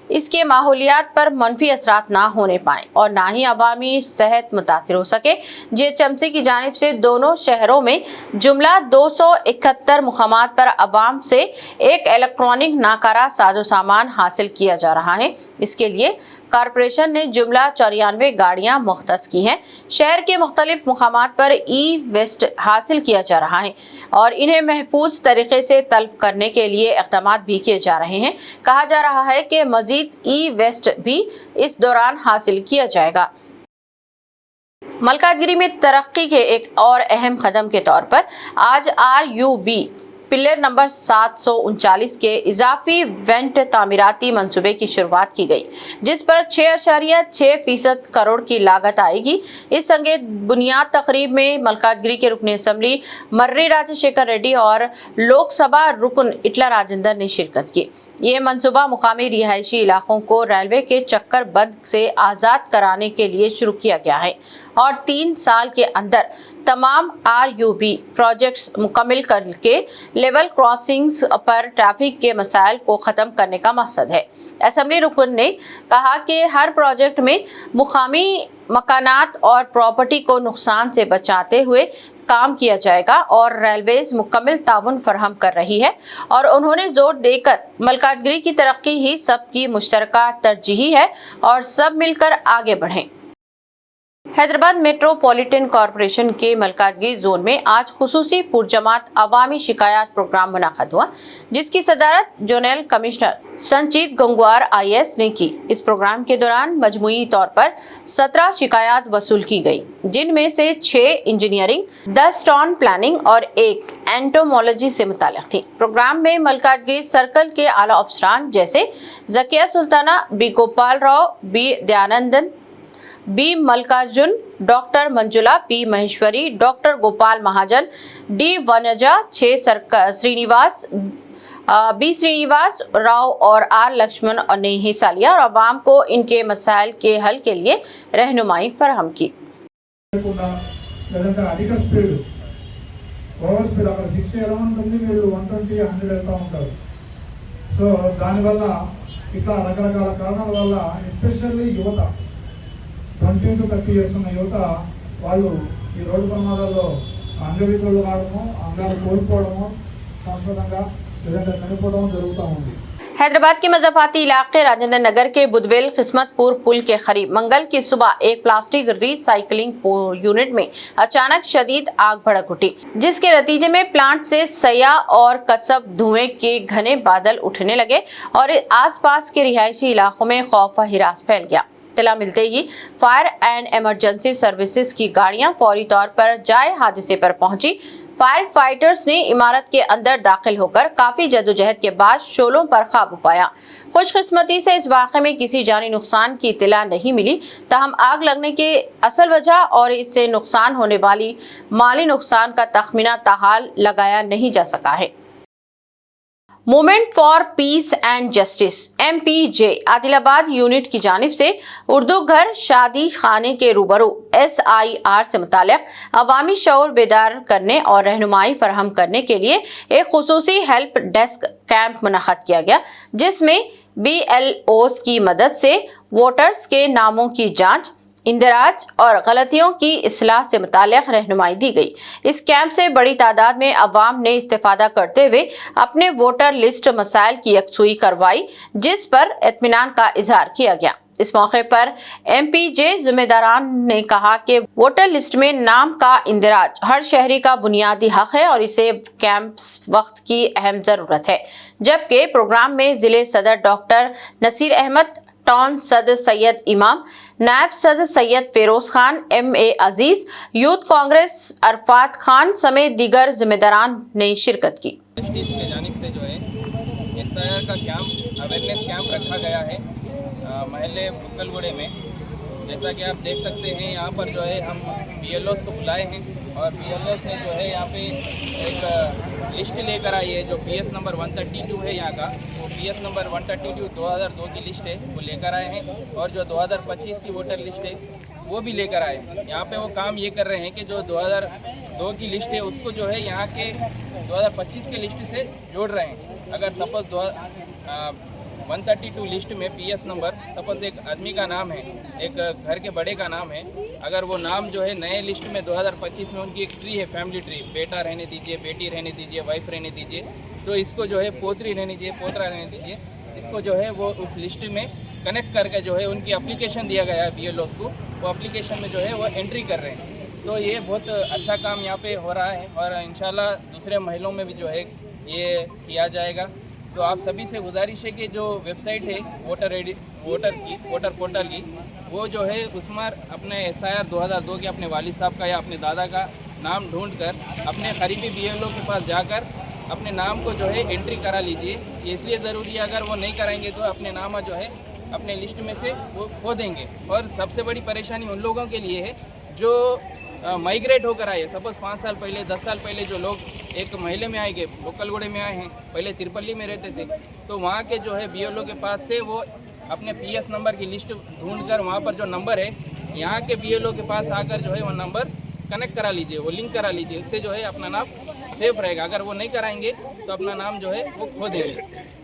B: इसके माहौलियात पर मनफी असरात ना होने पाएँ और ना ही अवामी सेहत मुतासिर हो सके। GHMC की जानिब से दोनों शहरों में जुमला 271 मुकामात पर अवाम से एक इलेक्ट्रॉनिक नाकारा साजो सामान हासिल किया जा रहा है। इसके लिए कॉरपोरेशन ने जुमला 94 गाड़ियां मुख्तस की हैं। शहर के मुख्तलिफ मुकामात पर ई वेस्ट हासिल किया जा रहा है और इन्हें महफूज तरीके से तल्फ करने के लिए इक़दाम भी किए जा रहे हैं। कहा जा रहा है कि मजीद ई वेस्ट भी इस दौरान हासिल किया जाएगा। मलकाजगिरी में तरक्की के एक और अहम कदम के तौर पर आज RUB पिलर नंबर 739 के इजाफी वेंट तामीराती मंसूबे की शुरुआत की गई, जिस पर 6.6% करोड़ की लागत आएगी। इस संगे बुनियाद तकरीब में मलकाजगिरी के रुकन असम्बली मर्री राजशेखर रेड्डी और लोकसभा रुकन इटला राजेंद्र ने शिरकत की। ये मंसूबा मुकामी रिहायशी इलाकों को रेलवे के चक्कर बंद से आज़ाद कराने के लिए शुरू किया गया है और 3 साल के अंदर तमाम RUB प्रोजेक्ट्स मुकम्मल करके लेवल क्रॉसिंग्स पर ट्रैफिक के मसाइल को ख़त्म करने का मकसद है। असम्बली रुकन ने कहा कि हर प्रोजेक्ट में मुकामी मकानात और प्रॉपर्टी को नुकसान से बचाते हुए काम किया जाएगा और रेलवेज मुकम्मल ताउन फराहम कर रही है और उन्होंने जोर देकर मलकाजगिरी की तरक्की ही सबकी मुश्तरका तरजीही है और सब मिलकर आगे बढ़ें। हैदराबाद मेट्रोपॉलिटन कॉरपोरेशन के मलकाजगिरी जोन में आज खुसूसी पुरजमात अवामी शिकायत प्रोग्राम मुनक़द हुआ, जिसकी सदारत zonal commissioner Sanjeet Gangwar IAS ने की। इस प्रोग्राम के दौरान मजमूई तौर पर 17 शिकायत वसूल की गई, जिनमें से 6 इंजीनियरिंग, 10 टाउन प्लानिंग और 1 एंटोमोलॉजी से मुताल्लिक़ थी। प्रोग्राम में मलकाजगिरी सर्कल के आला अफसरान जैसे Zakia Sultana, B Gopal Rao, B Dayanandan, B Mallikarjun, doctor Manjula, P Maheshwari, doctor Gopal Mahajan, D Vanaja, 6 Srinivas, B Srinivas Rao और R लक्ष्मण ने हिस्सा लिया और अवाम को इनके मसाइल के हल के लिए रहनुमाई फराहम की।
H: ఇట్లా రకరకాల కారణాల వల్ల ఎస్పెషల్లీ యువత 20 to 30 ఇయర్స్ ఉన్న యువత వాళ్ళు ఈ రోడ్డు ప్రమాదాల్లో అంగవికలు కావడము, అంగాలు కోల్పోవడము, శాశ్వతంగా లేదంటే చనిపోవడం జరుగుతూ ఉంది।
B: हैदराबाद के मज़ाफ़ाती इलाके राजेंद्र नगर के बुधवेल किस्मतपुर पुल के करीब मंगल की सुबह एक प्लास्टिक रिसाइकलिंग यूनिट में अचानक शदीद आग भड़क उठी, जिसके नतीजे में प्लांट से सया और कसब धुएं के घने बादल उठने लगे और आसपास के रिहायशी इलाकों में खौफ व हिरास फैल गया। इत्तला मिलते ही फायर एंड इमरजेंसी सर्विसेज की गाड़ियां फौरी तौर पर जाए हादसे पर पहुंची। फायर फाइटर्स ने इमारत के अंदर दाखिल होकर काफी जद्दोजहद के बाद शोलों पर काबू पाया। खुशकिस्मती से इस वाक़े में किसी जानी नुकसान की इत्तला नहीं मिली, ताहम आग लगने की असल वजह और इससे नुकसान होने वाली माली नुकसान का तखमीना ताहाल लगाया नहीं जा सका है। Movement for piece and justice MPJ Adilabad unit की जानिब से उर्दू घर शादी खाने के रूबरू SIR से मुताल्लिक़ अवामी शऊर बेदार करने और रहनुमाई फराहम करने के लिए एक खुसूसी हेल्प डेस्क कैंप मुनक़द किया गया, जिसमें BLOs की मदद से वोटर्स के नामों की जाँच, इंदराज और गलतियों की इस्लाह से मुताल्लिक़ रहनुमाई दी गई। इस कैंप से बड़ी तादाद में अवाम ने इस्तेफादा करते हुए अपने वोटर लिस्ट मसाइल की यकसुई करवाई, जिस पर इत्मीनान का इजहार किया गया। इस मौके पर MPJ जिम्मेदारान ने कहा कि वोटर लिस्ट में नाम का इंदराज हर शहरी का बुनियादी हक है और इसे कैंप्स वक्त की अहम ज़रूरत है। जबकि प्रोग्राम में ज़िले सदर डॉक्टर नसीर अहमद, टाउन सदर सैयद इमाम, नायब सदर सैयद फेरोज खान, MA अजीज, यूथ कांग्रेस अरफात खान समेत दीगर जिम्मेदारान ने शिरकत की।
I: जस्टिस की जानिब से जो है SIR का कैंप, अवेयरनेस कैंप रखा गया है महल्ले बुक्कलगुड़े में। जैसा कि आप देख सकते हैं, यहाँ पर जो है हम BLOs को बुलाए हैं और BLOs ने जो है यहाँ पे एक लिस्ट लेकर आई है जो PS नंबर 132 है यहाँ का। वो PS नंबर 132 2002 की लिस्ट है, वो लेकर आए हैं और जो 2025 की वोटर लिस्ट है वो भी लेकर आए हैं। यहाँ पे वो काम ये कर रहे हैं कि जो 2002 की लिस्ट है उसको जो है यहाँ के 2025 की लिस्ट से जोड़ रहे हैं। अगर सपोज 132 लिस्ट में PS नंबर सपोज एक आदमी का नाम है, एक घर के बड़े का नाम है, अगर वो नाम जो है नए लिस्ट में 2025 में उनकी एक ट्री है, फैमिली ट्री, बेटा रहने दीजिए, बेटी रहने दीजिए, वाइफ रहने दीजिए, तो इसको जो है पोतरी रहने दीजिए, पोतरा रहने दीजिए, इसको जो है वो उस लिस्ट में कनेक्ट करके जो है उनकी एप्लीकेशन दिया गया है BLOs को, वो एप्लीकेशन में जो है वो एंट्री कर रहे हैं। तो ये बहुत अच्छा काम यहाँ पे हो रहा है और इंशाल्लाह दूसरे महलों में भी जो है ये किया जाएगा। तो आप सभी से गुजारिश है कि जो वेबसाइट है वोटर पोर्टल की, वो जो है उसमें अपने SIR 2002 के अपने वालिद साहब का या अपने दादा का नाम ढूंढकर अपने करीबी BLO के पास जाकर अपने नाम को जो है एंट्री करा लीजिए। ये इसलिए ज़रूरी है, अगर वो नहीं कराएंगे तो अपने नाम जो है अपने लिस्ट में से वो खो देंगे। और सबसे बड़ी परेशानी उन लोगों के लिए है जो माइग्रेट होकर आए। सपोज 5 साल पहले 10 साल पहले जो लोग एक महल्ले में आए गए, लोकलगुड़े में आए हैं, पहले तिरपल्ली में रहते थे, तो वहाँ के जो है BLO के पास से वो अपने PS नंबर की लिस्ट ढूंढकर वहाँ पर जो नंबर है यहाँ के BLO के पास आकर जो है वो नंबर कनेक्ट करा लीजिए, वो लिंक करा लीजिए। उससे जो है अपना नाम सेफ रहेगा। अगर वो नहीं कराएंगे तो अपना नाम जो है वो खो देंगे।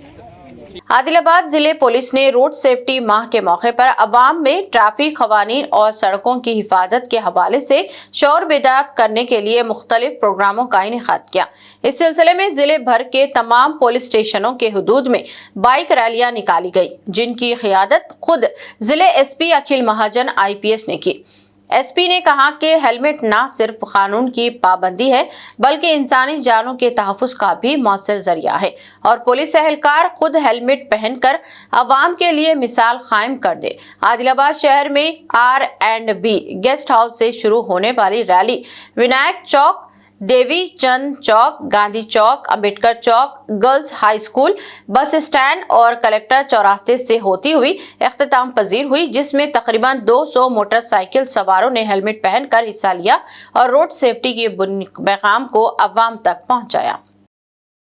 B: आदिलाबाद जिले पुलिस ने रोड सेफ्टी माह के मौके पर अवाम में ट्रैफिक कवानीन और सड़कों की हिफाजत के हवाले से शौर बेदार करने के लिए मुख्तलिफ प्रोग्रामों का इनेकाद किया। इस सिलसिले में जिले भर के तमाम पुलिस स्टेशनों के हुदूद में बाइक रैलियां निकाली गई, जिनकी क़ियादत खुद जिले SP अखिल महाजन IPS ने की। SP ने कहा कि हेलमेट न सिर्फ कानून की पाबंदी है बल्कि इंसानी जानों के तहफ़्फ़ुज़ का भी मौसर जरिया है और पुलिस एहलकार खुद हेलमेट पहनकर अवाम के लिए मिसाल कायम कर दे। आदिलाबाद शहर में R&B गेस्ट हाउस से शुरू होने वाली rally Vinayak Chowk, Devi Chand Chowk, Gandhi Chowk, Ambedkar Chowk, girls high school, bus stand और कलेक्टर चौराहे से होती हुई इख्तिताम पजीर हुई, जिसमें तकरीबन 200 मोटरसाइकिल सवारों ने हेलमेट पहनकर हिस्सा लिया और रोड सेफ्टी के पैगाम को अवाम तक पहुंचाया।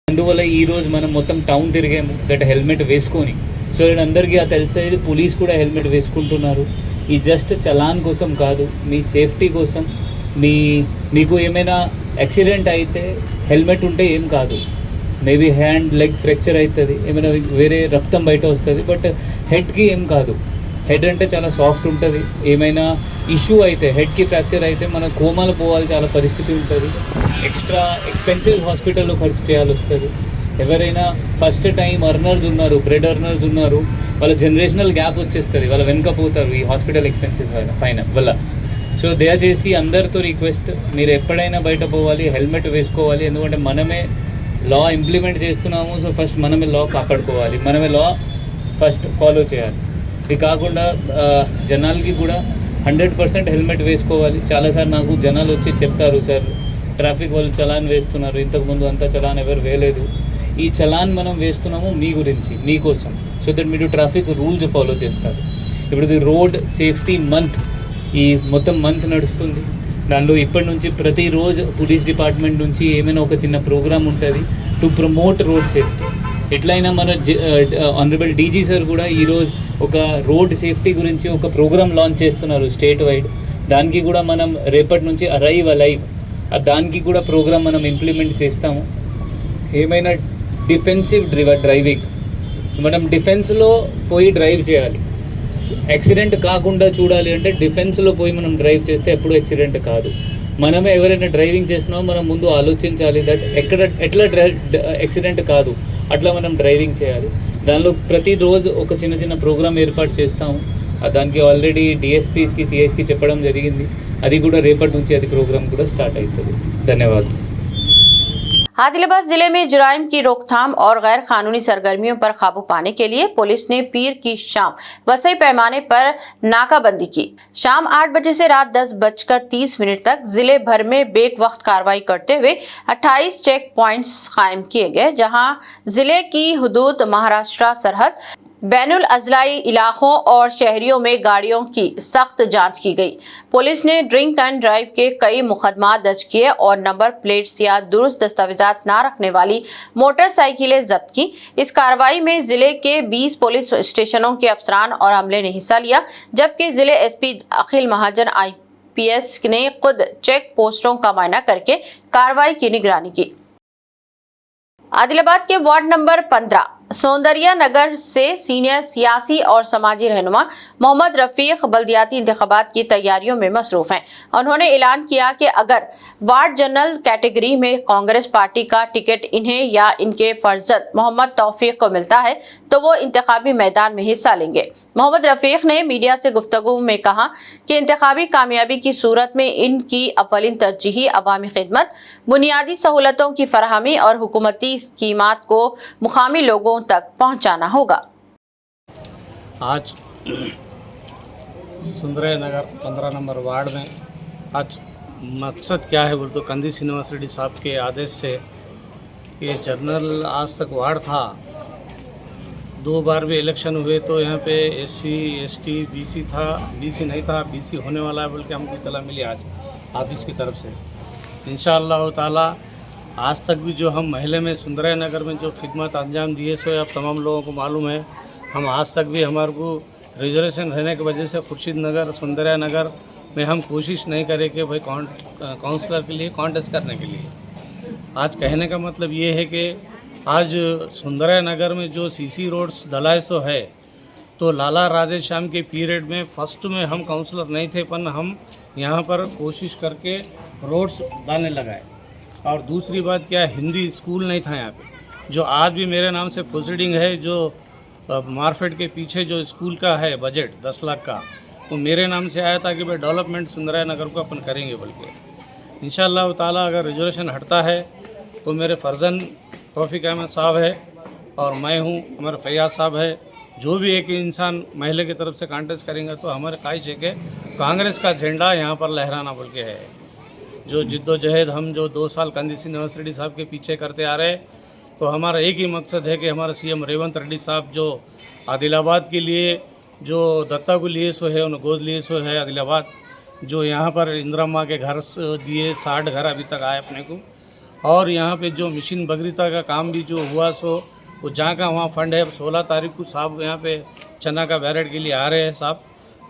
J: అందువల్ల ఈ రోజు మనం మొత్తం టౌన్ తిరిగాము దట్ హెల్మెట్ వేసుకొని. సో నేను అందరికీ తెలిసేది పోలీస్ కూడా హెల్మెట్ వేసుకుంటున్నారు. ఈ జస్ట్ చలాన్ కోసం కాదు, మీ సేఫ్టీ కోసం. మీకు ఏమైనా యాక్సిడెంట్ అయితే హెల్మెట్ ఉంటే ఏం కాదు, మేబీ హ్యాండ్ లెగ్ ఫ్రాక్చర్ అవుతుంది, ఏమైనా వేరే రక్తం బయట వస్తుంది, బట్ హెడ్కి ఏం కాదు. హెడ్ అంటే చాలా సాఫ్ట్ ఉంటుంది. ఏమైనా ఇష్యూ అయితే హెడ్కి ఫ్రాక్చర్ అయితే మన కోమాలు పోవాలి చాలా పరిస్థితి ఉంటుంది. ఎక్స్ట్రా ఎక్స్పెన్సివ్ హాస్పిటల్లో ఖర్చు చేయాల్సి వస్తుంది. ఎవరైనా ఫస్ట్ టైం అర్నర్స్ ఉన్నారు, బ్రెడ్ అర్నర్స్ ఉన్నారు, వాళ్ళ జనరేషనల్ గ్యాప్ వచ్చేస్తుంది, వాళ్ళ వెనుకపోతారు ఈ హాస్పిటల్ ఎక్స్పెన్సెస్ పైన వల్ల. సో దయచేసి అందరితో రిక్వెస్ట్, మీరు ఎప్పుడైనా బయట పోవాలి హెల్మెట్ వేసుకోవాలి. ఎందుకంటే మనమే లా ఇంప్లిమెంట్ చేస్తున్నాము. సో ఫస్ట్ మనమే లా కాపాడుకోవాలి, మనమే లా ఫస్ట్ ఫాలో చేయాలి. ఇది కాకుండా జనాలకి కూడా 100% హెల్మెట్ వేసుకోవాలి. చాలాసార్లు నాకు జనాలు వచ్చి చెప్తారు, సార్ ట్రాఫిక్ వాళ్ళు చలాన్ వేస్తున్నారు, ఇంతకుముందు అంతా చలాన్ ఎవరు వేయలేదు. ఈ చలాన్ మనం వేస్తున్నాము మీ గురించి, మీకోసం, సో దట్ మీరు ట్రాఫిక్ రూల్స్ ఫాలో చేస్తారు. ఇప్పుడు ఇది రోడ్ సేఫ్టీ మంత్, ఈ మొత్తం మంత్ నడుస్తుంది. దానిలో ఇప్పటి నుంచి ప్రతిరోజు పోలీస్ డిపార్ట్మెంట్ నుంచి ఏమైనా ఒక చిన్న ప్రోగ్రామ్ ఉంటుంది టు ప్రమోట్ రోడ్ సేఫ్టీ. ఎట్లయినా మన ఆనరబుల్ DG సార్ కూడా ఈరోజు ఒక రోడ్ సేఫ్టీ గురించి ఒక ప్రోగ్రామ్ లాంచ్ చేస్తున్నారు స్టేట్ వైడ్. దానికి కూడా మనం రేపటి నుంచి అరైవ్ అలైవ్, దానికి కూడా ప్రోగ్రామ్ మనం ఇంప్లిమెంట్ చేస్తాము. ఏమైనా డిఫెన్సివ్ డ్రైవింగ్, మనం డిఫెన్స్లో పోయి డ్రైవ్ చేయాలి. యాక్సిడెంట్ కాకుండా చూడాలి అంటే డిఫెన్స్లో పోయి మనం డ్రైవ్ చేస్తే ఎప్పుడు యాక్సిడెంట్ కాదు. మనమే ఎవరైనా డ్రైవింగ్ చేస్తున్నామో మనం ముందు ఆలోచించాలి దట్ ఎట్లా యాక్సిడెంట్ కాదు, అట్లా మనం డ్రైవింగ్ చేయాలి. దానిలో ప్రతిరోజు ఒక చిన్న చిన్న ప్రోగ్రామ్ ఏర్పాటు చేస్తాము. దానికి ఆల్రెడీ DSPస్కి CIస్కి చెప్పడం జరిగింది. అది కూడా రేపటి నుంచి అది ప్రోగ్రామ్ కూడా స్టార్ట్ అవుతుంది. ధన్యవాదాలు.
B: आदिलाबाद जिले में जुराइम की रोकथाम और गैर कानूनी सरगर्मियों पर काबू पाने के लिए पुलिस ने पीर की शाम वसई पैमाने पर नाकाबंदी की। शाम 8 बजे से रात 10:30 तक जिले भर में बेक वक्त कार्रवाई करते हुए 28 चेक पॉइंट्स कायम किए गए, जहां जिले की हुदूद महाराष्ट्र सरहद, बैनुल अजलाई इलाकों और शहरियों में गाड़ियों की सख्त जांच की गई। पुलिस ने ड्रिंक एंड ड्राइव के कई मुकदमा दर्ज किए और नंबर प्लेट्स या दुरुस्त दस्तावेजात न रखने वाली मोटरसाइकिलें जब्त की। इस कार्रवाई में जिले के 20 पुलिस स्टेशनों के अफसरान और अमले ने हिस्सा लिया, जबकि जिले SP अखिल महाजन IPS ने खुद चेक पोस्टों का मुआयना करके कार्रवाई की निगरानी की। आदिलाबाद के वार्ड नंबर 15 सौंदर्या नगर से सीनियर सियासी और समाजी रहनुमा मोहम्मद रफीक बल्दियाती इंतखाबात की तैयारियों में मसरूफ हैं। उन्होंने ऐलान किया कि अगर वार्ड जनरल कैटेगरी में कांग्रेस पार्टी का टिकट इन्हें या इनके फर्जंद मोहम्मद तौफीक को मिलता है तो वो इंतखाबी मैदान में हिस्सा लेंगे। मोहम्मद रफीक ने मीडिया से गुफ्तगू में कहा कि इंतखाबी कामयाबी की सूरत में इनकी अव्वलिन तरजीही अवामी खिदमत, बुनियादी सहूलतों की फराहमी और हुकूमती स्कीमात को मुकामी लोगों तक पहुंचाना होगा।
K: आज सुंदरय नगर 15 नंबर वार्ड में आज मकसद क्या है बोल तो कंदी श्रीनिवास रेड्डी साहब के आदेश से ये जनरल आज तक वार्ड था। 2 बार भी इलेक्शन हुए तो यहाँ पे SC ST BC था, BC नहीं था, BC होने वाला है बोल के हमको इतला मिली आज ऑफिस की तरफ से। इंशाअल्लाह ताला आज तक भी जो हम महल्ले में सुंदरय नगर में जो खिदमत अंजाम दिए सो अब तमाम लोगों को मालूम है। हम आज तक भी हमारे को रिजर्वेशन रहने की वजह से खुर्शीद नगर सुंदरय नगर में हम कोशिश नहीं करें कि भाई काउंसलर के लिए कॉन्टेस्ट करने के लिए। आज कहने का मतलब ये है कि आज सुंदरय नगर में जो CC रोड्स ढलाई सो है तो लाला राधेश्याम के पीरियड में फर्स्ट में हम काउंसलर नहीं थे पर हम यहाँ पर कोशिश करके रोड्स डालने लगाए। और दूसरी बात क्या है, हिंदी स्कूल नहीं था यहाँ पे, जो आज भी मेरे नाम से प्रोसीडिंग है। जो मार्केट के पीछे जो स्कूल का है बजट 10 लाख का, तो मेरे नाम से आया था कि भाई डेवलपमेंट सुंदरय नगर को अपन करेंगे बोल के। इंशाअल्लाह ताला अगर रिजर्वेशन हटता है तो मेरे फर्जन तौफीक अहमद साहब है और मैं हूँ, हमारे फैयाज साहब है। जो भी एक इंसान महिला की तरफ से कॉन्टेस्ट करेंगे तो हमारे ख्वाहिश है कि कांग्रेस का झंडा यहाँ पर लहराना बोल के है। जो जिद्दोजहद हम जो 2 साल कंदी श्रीनिवास रेड्डी साहब के पीछे करते आ रहे, तो हमारा एक ही मकसद है कि हमारा CM रेवंत रेड्डी साहब जो आदिलाबाद के लिए जो दत्ता को लिए सो है, उन्हें गोद लिए सो है आदिलाबाद, जो यहाँ पर इंदिरा माँ के घर दिए 60 घर अभी तक आए अपने को। और यहाँ पे जो मिशन बगरीता का काम भी जो हुआ सो वो जहाँ का वहाँ फंड है। 16 तारीख को साहब यहाँ पे चना का बैरेट के लिए आ रहे हैं साहब,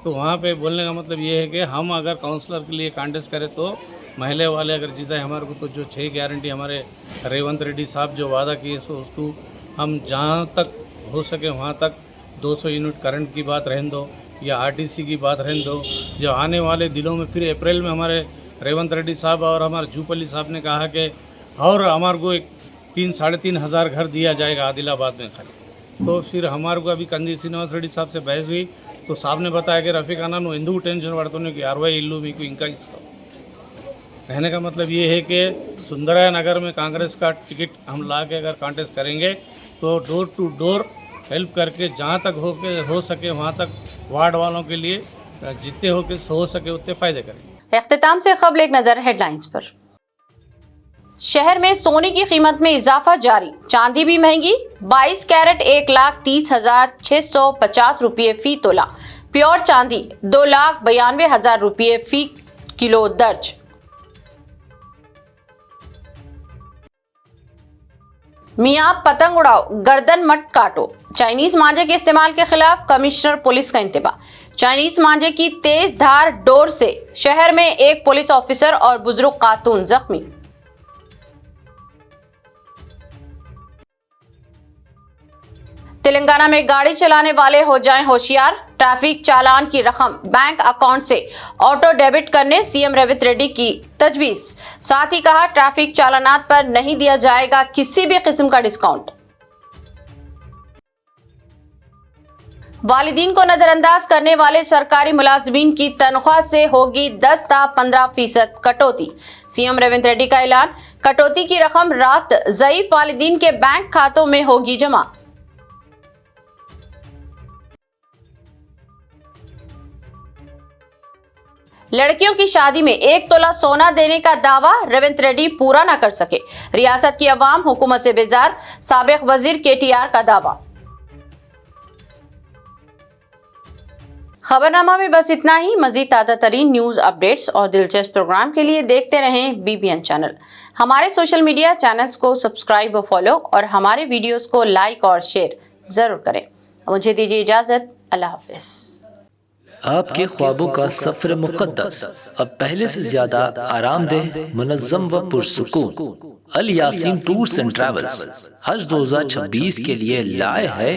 K: तो वहाँ पे बोलने का मतलब ये है कि हम अगर काउंसलर के लिए कॉन्टेस्ट करें तो महिला वाले अगर जीता हमारे को, तो जो 6 गारंटी हमारे रेवंत रेड्डी साहब जो वादा किए सो उसको हम जहाँ तक हो सके वहाँ तक 200 यूनिट करंट की बात रहने दो या RTC की बात रहने दो। जो आने वाले दिनों में फिर अप्रैल में हमारे रेवंत रेड्डी साहब और हमारे जूपली साहब ने कहा कि और हमारे को एक 3-3.5 हज़ार घर दिया जाएगा आदिलाबाद में खाली। तो फिर हमारे को अभी कंदी श्रीनिवास रेड्डी साहब से बहस हुई तो साहब ने बताया कि रफ़ीक अन्ना नु ఎందుకు టెన్షన్ పడుతున్నావు कि 60 ఇల్లు మీకు ఇంకా ఇస్తాం। कहने का मतलब ये है कि सुंदरय नगर में कांग्रेस का टिकट हम ला के अगर कॉन्टेस्ट करेंगे तो डोर टू डोर हेल्प करके जहाँ तक हो सके वहाँ तक वार्ड वालों के लिए जितने हो सके उतने फ़ायदे करेंगे।
B: इख्तिताम से क़ब्ल एक नज़र हेडलाइंस पर। शहर में सोने की कीमत में इजाफा जारी, चांदी भी महंगी। 22 कैरेट 1,30,650 रुपये फी तोला, प्योर चांदी 2,92,000 रुपये फी किलो दर्ज। मियाँ पतंग उड़ाओ, गर्दन मत काटो। चाइनीज मांझे के इस्तेमाल के खिलाफ कमिश्नर पुलिस का इंतबाह। चाइनीज मांझे की तेज धार डोर से शहर में एक पुलिस ऑफिसर और बुजुर्ग खातून जख्मी। तेलंगाना में गाड़ी चलाने वाले हो जाएं होशियार, ट्रैफिक चालान की रकम बैंक अकाउंट से ऑटो डेबिट करने CM रेवंत रेड्डी की तजवीज। साथ ही कहा ट्रैफिक चालानात पर नहीं दिया जाएगा किसी भी किस्म का डिस्काउंट। वालिदीन को नजरअंदाज करने वाले सरकारी मुलाजिमीन की तनख्वाह से होगी 10 से 15% कटौती। CM रेवंत रेड्डी का ऐलान, कटौती की रकम रात ज़ईफ वालिदीन के बैंक खातों में होगी जमा। लड़कियों की शादी में 1 तोला सोना देने का दावा रेवंत रेड्डी पूरा न कर सके, रियासत की अवाम हुकूमत से बेजार, साबिक वजीर KTR का दावा। खबरनामा में बस इतना ही। मजीद ताज़ा तरीन न्यूज अपडेट्स और दिलचस्प प्रोग्राम के लिए देखते रहें BBN चैनल। हमारे सोशल मीडिया चैनल्स को सब्सक्राइब व फॉलो और हमारे वीडियोस को लाइक और शेयर जरूर करें। मुझे दीजिए इजाजत, अल्लाह हाफिज।
A: आपके ख्वाबों का सफर मुक़द्दस अब पहले से ज्यादा आरामदेह, मुनज़्ज़म व पुरसुकून। अल यासीन टूर्स एंड ट्रैवल्स हज 2026 के लिए लाए है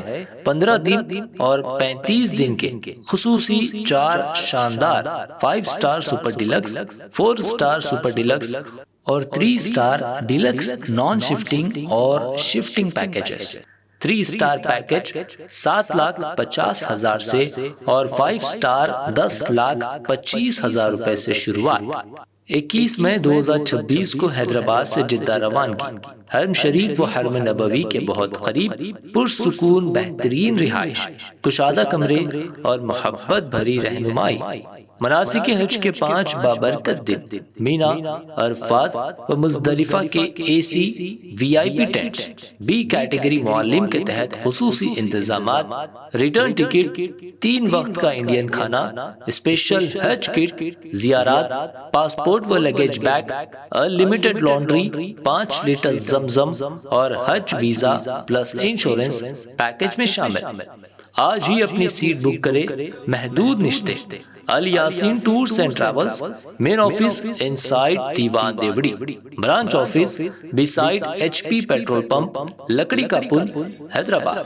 A: 15 दिन और 35 दिन के खुसूसी 4 शानदार 5 star super deluxe, 4 star super deluxe और 3 स्टार डिलक्स नॉन शिफ्टिंग और शिफ्टिंग पैकेजेस। 3 स्टार पैकेज 7,50,000 से और 5 स्टार 10,25,000 रुपए से शुरुआत। 21 मई 2026 को हैदराबाद से जिद्दा रवानगी। हरम शरीफ व हरम नबवी के बहुत करीब पुरसुकून बेहतरीन रिहाइश, कुशादा कमरे और मोहब्बत भरी रहनुमाई। मनासिक हज के 5 बाबरकत दिन मीना, अरफात व मुजदलिफा के AC VIP tents, B category मुअल्लिम के तहत खुसूसी इंतजामात, रिटर्न टिकट, 3 वक्त का इंडियन खाना, स्पेशल हज किट, जियारात, पासपोर्ट व luggage bag, unlimited laundry, 5 litre जमजम और हज वीजा प्लस इंश्योरेंस पैकेज में शामिल। आज ही अपनी सीट बुक करें महदूद निश्ते। Al Yaseen tours and travels, main office inside Dewan Devdi, branch office beside HP petrol pump, Lakdi ka pull, Hyderabad.